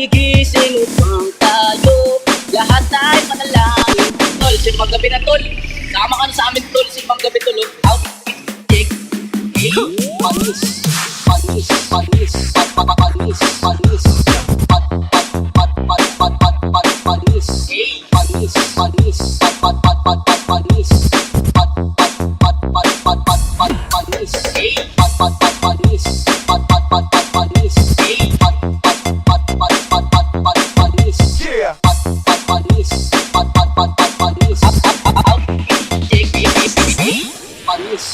gigising upang tayo lahat ay manalangin. Tol, simbang gabi na tol. Sama ka na sa amin tol, simbang gabi tol. Out, take, panis, panis, panis, panis, panis, panis, panis, panis, panis,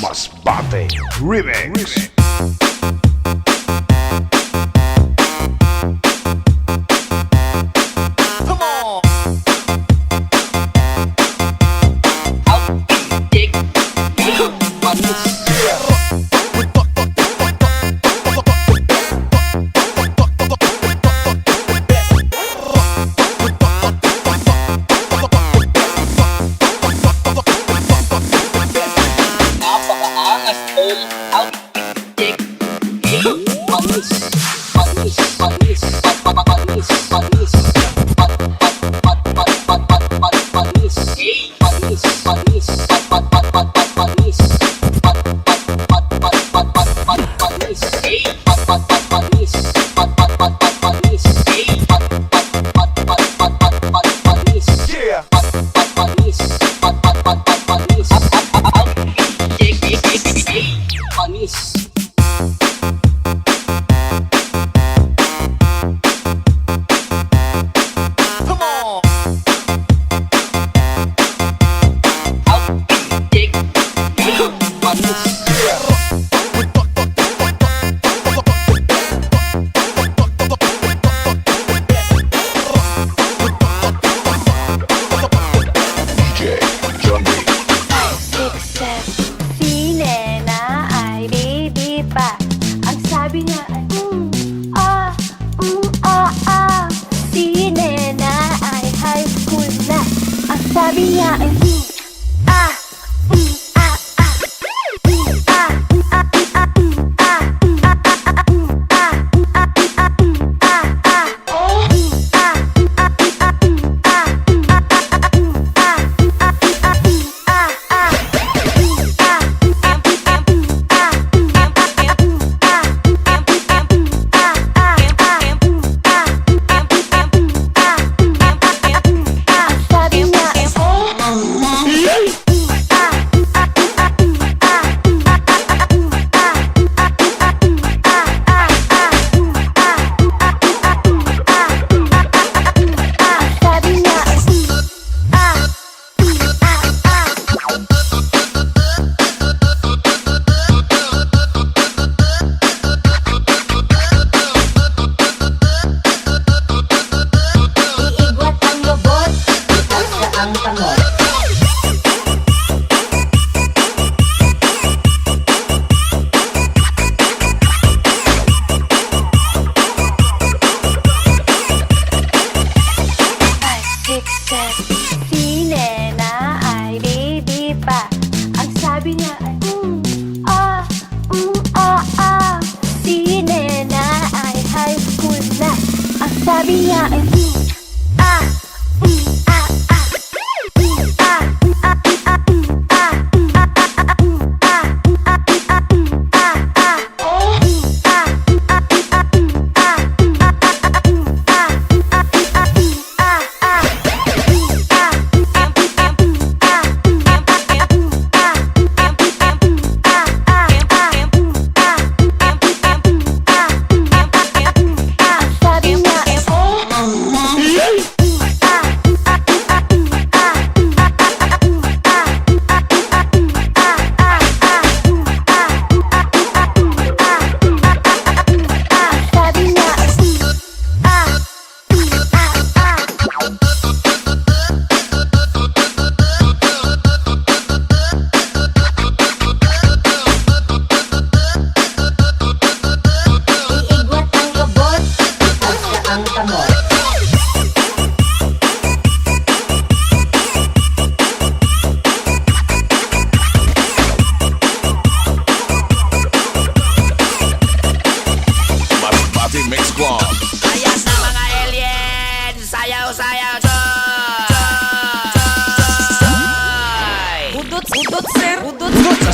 Masbate Remix. Come on. Out, take, panis. Napakaangas tol. Out, take, panis, panis, panis, panis, panis, panis, panis, panis, Out,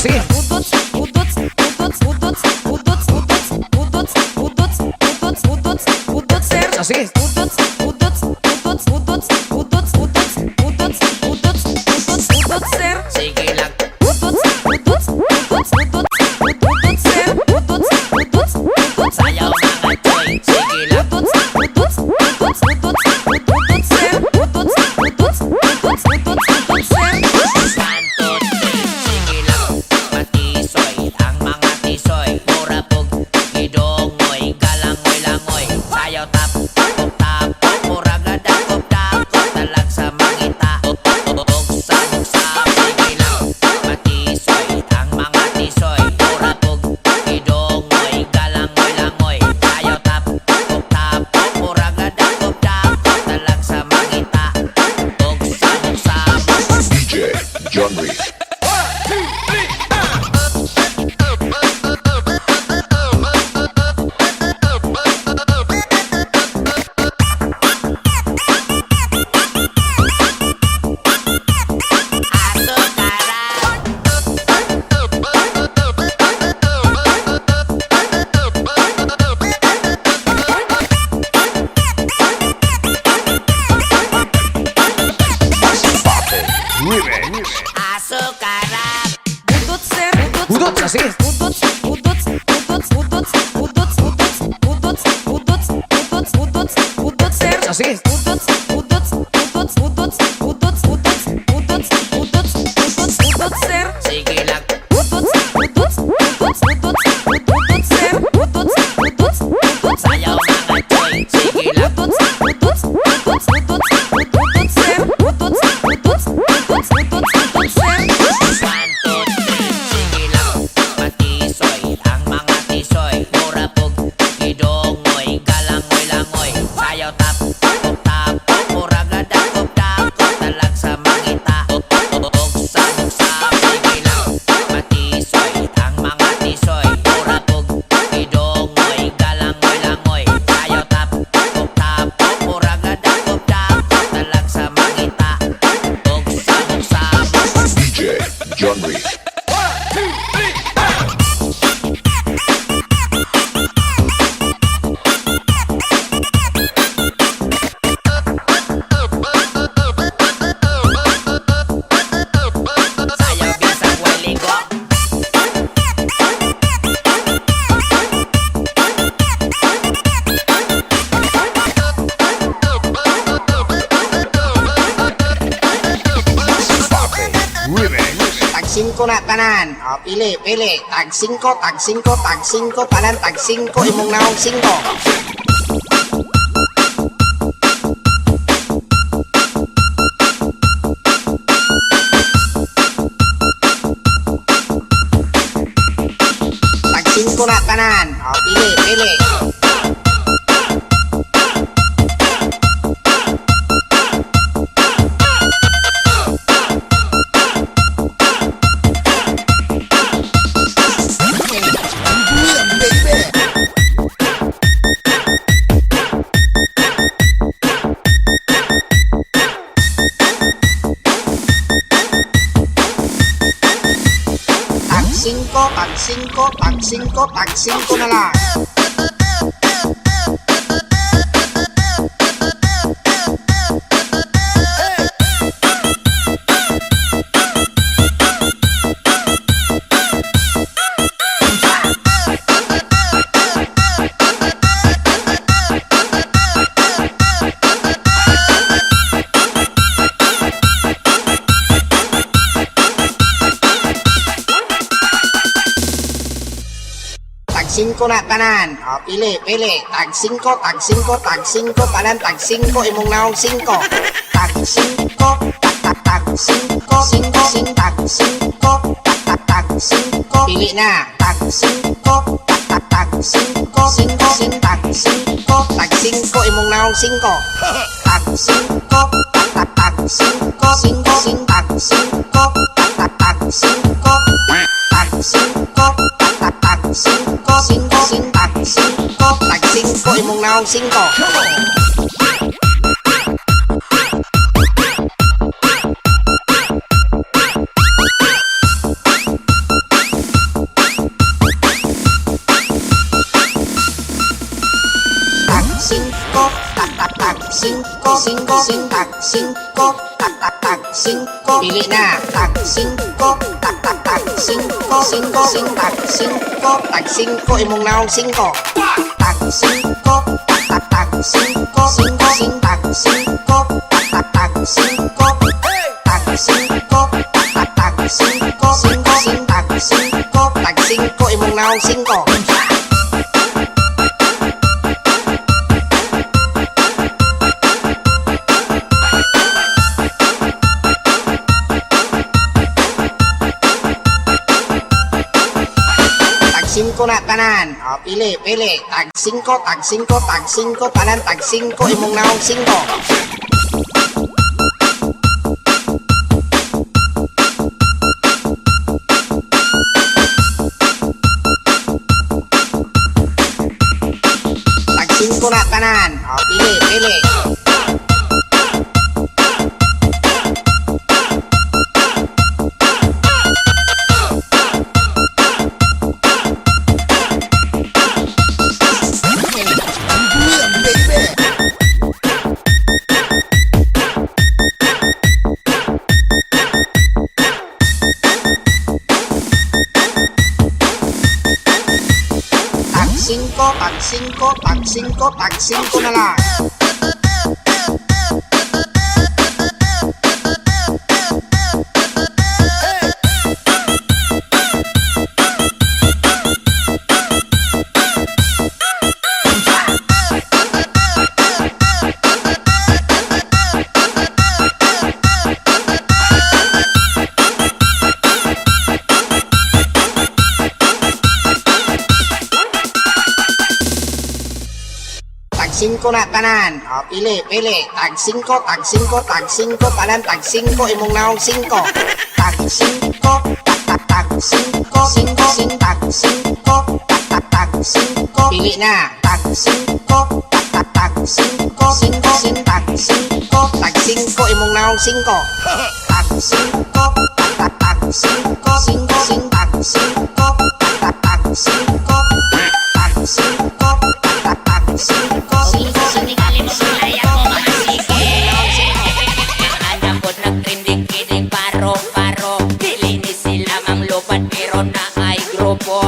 sige. Sige. Sige lang. Sayaw mga choy. Sige lang. Santot, sige lang. Matisoy, ang mga tisoy. Mura pog, gidongoy, galangoy-langoy. Sayaw tapok, tapok, mura gadakop, dakop. Talag sa mangita, bugsa, sige lang. Matisoy, ang mga tisoy. Mura pog, gidongoy, galangoy-langoy. Sayaw tapok, tapok, mura gadakop, dakop. Talag sa mangita, bugsa, DJ John Reed. Remix. Asukaran. Udot, sige. Sige. Sige lang. Sayaw mga choy. Sige lang. Santot, sige lang. Matisoy, ang mga tisoy. Mura pog, gidongoy, galangoy-langoy. Sayaw tapok, tapok, mura gadakop, dakop. Talag sa mangita, bugsa, sige lang. Matisoy, ang mga tisoy. Mura pog, gidongoy, galangoy-langoy. Sayaw tapok, tapok, mura gadakop, dakop. Talag sa mangita, bugsa, DJ John Reed. sayaw bisang waligo. Remix. Tag 5 na tanan. O, pili, pili. Tag 5, tag 5, tag 5, tanan, tag 5, imong naong 5. Tag 5 na tanan. O, pili, pili. Tag 5, tag 5, tag 5, tag 5 na lang. Tag 5 na tanan. O, pili, pili. Tag 5, tag 5, tag 5, tanan, tag 5, imong naong 5. Tag 5, tag 5, 5, tag 5, tag 5. Pili na. Tag 5, tag 5, 5, tag 5. Tag 5, imong naong 5. Tag 5, tag 5, 5, tag 5. Tag 5, tag 5, tag 5, tag 5, tag 5, imong naong 5. 5, tag 5, tag 5, pili na, tag 5, tag 5, 5, tag 5 imong naong 5, tag 5, tag 5, 5, tag 5, tag 5, tag 5, tag 5 imong naong 5. Tag 5 na tanan. O, pili. Tag 5, tanan, tag 5 imong naong 5. Tag 5 na tanan. O, pili. Tag 5 na lang. Tag 5 na tanan. O, pili. Tag 5, tanan, tag 5 imong naong 5. Tag 5, tag 5, tag 5, pili na. Tag 5, tag 5, tag 5 imong naong 5. Tag 5, tag 5, tag 5, Sinigali mo sa laya ko mga sige. Anak ko nagtrindig-kinig paro-paro. Dilinis sila mang lupat pero na ay grupo.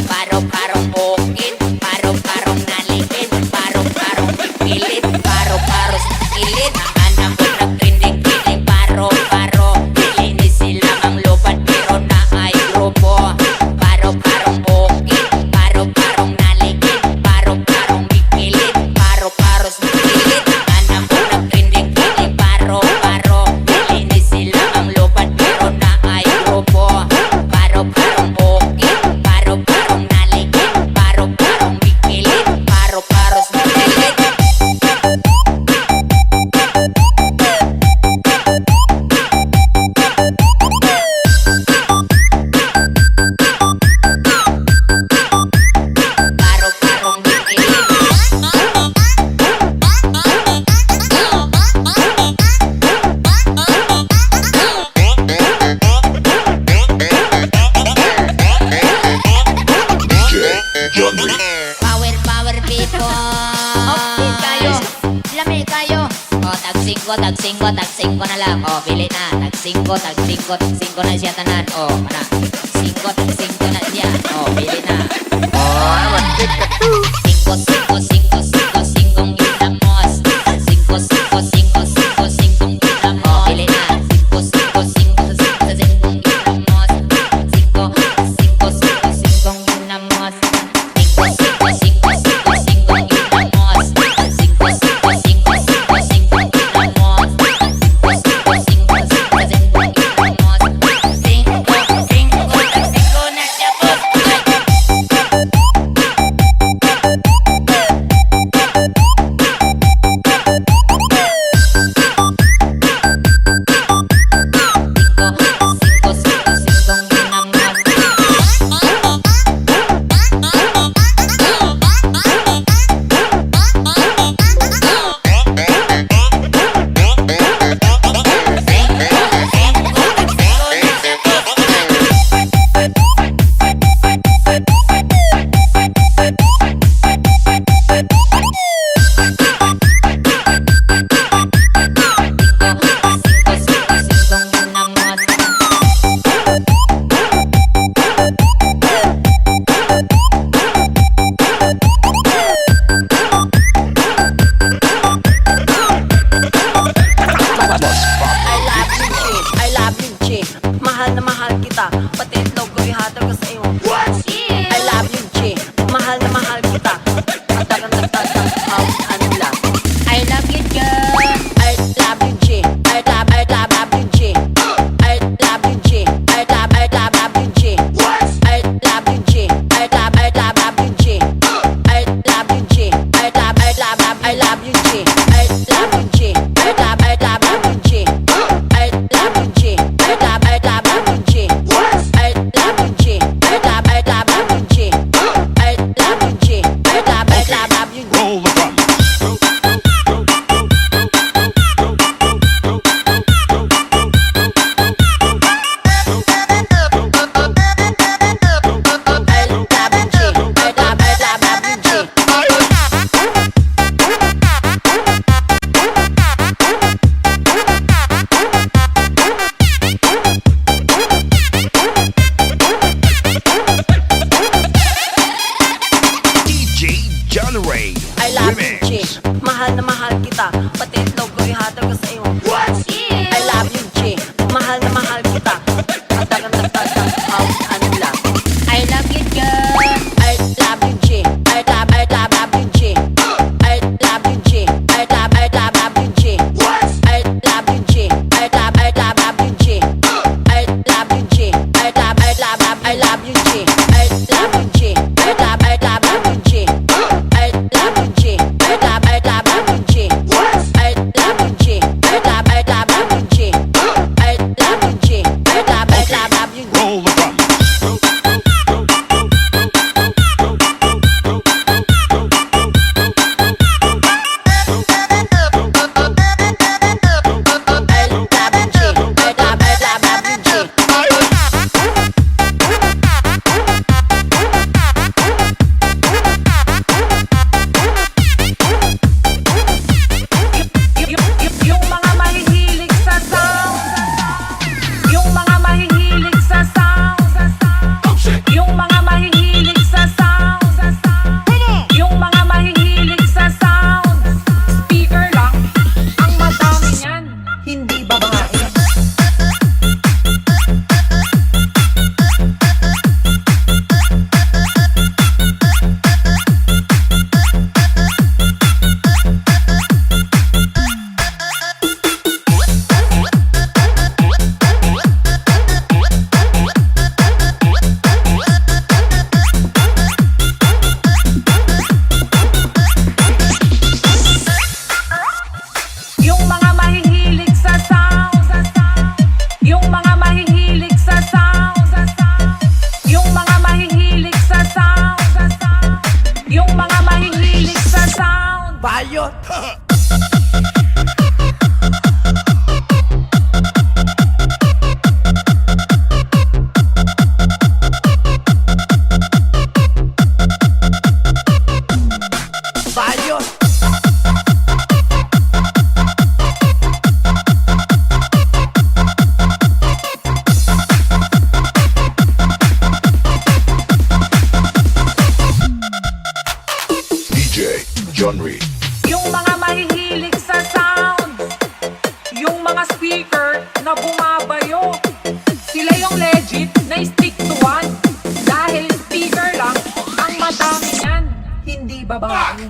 Paro-parong bukid, paro-parong naliin, paro-parong pipilit, paro-paros pilit. Anak ko nagtrindig-kinig paro-paro. Dilinis sila mang lupat pero na ay grupo. Paro-parong bukid, paro-parong naliin, paro-parong pipilit, paro-paros pipilit. Anak ko nagtrindig-kinig paro-paro. Dilinis sila ang lupat pero na ay grupo. Paro-parong bukid, paro-parong naliin, paro-parong pipilit, paro-paros pipilit. Paro-parong pipilit. DJ Genre. Power people. Okay kayo. Lami kayo. O, tag 5 na lang. O, pili na. Tag 5 na siya tanan. O, mana. Tag 5 na siya. O, pili na. O, 5 ilamos. 5 ilamos. O, pili na. 5 ilamos. 5 ilamos. 5 mahal kita, pati itlog ko ihatag ko sa iyo. I love you, G. Mahal na mahal kita. Matagang nagtatang ano lang. I love you, girl. I love you, G. I love you, G. I love you, G. I love you, G. I love you, G. I love you, G. I love you, G. I love you, G. I love you, G. I love you, G. I love you, G. I love you, G. I love you, G. I love you, G. I love you, G. I love you, G. Roll the drum. I love you, G. I love you, G. DJ John Ray. I love you, G. Remix. Mahal na mahal kita, pati itlog ko ihatag ko sa iyo. I love you, G. Mahal na mahal kita. Matagang nagtatang ano lang. I love you, girl. I love you, G. I love you, G. I love you, G. I love you, G. I love you, G. I love you, G. I love you, G. I love you, G. I love you, G. I love you, G. I love you, G. I love you, G. I love you, G. I love you, G. I love you, G. I love you, G. Roll the drum. I love you, G. I love you, G. Yung mga mahihilig sa sound, yung mga mahihilig sa sound, yung mga mahihilig sa sound, yung mga mahihilig sa sound, speaker lang ang madami niyan, hindi babae. Yung mga mahihilig sa sound, yung mga mahihilig sa sound, yung mga mahihilig sa sound, yung mga mahihilig sa sound. Bayot. Bayot. DJ John Ray. Yung mga mahihilig sa sound, yung mga speaker na bumabayo, sila yung legit na stick to one. Dahil speaker lang ang madami niyan, hindi babae.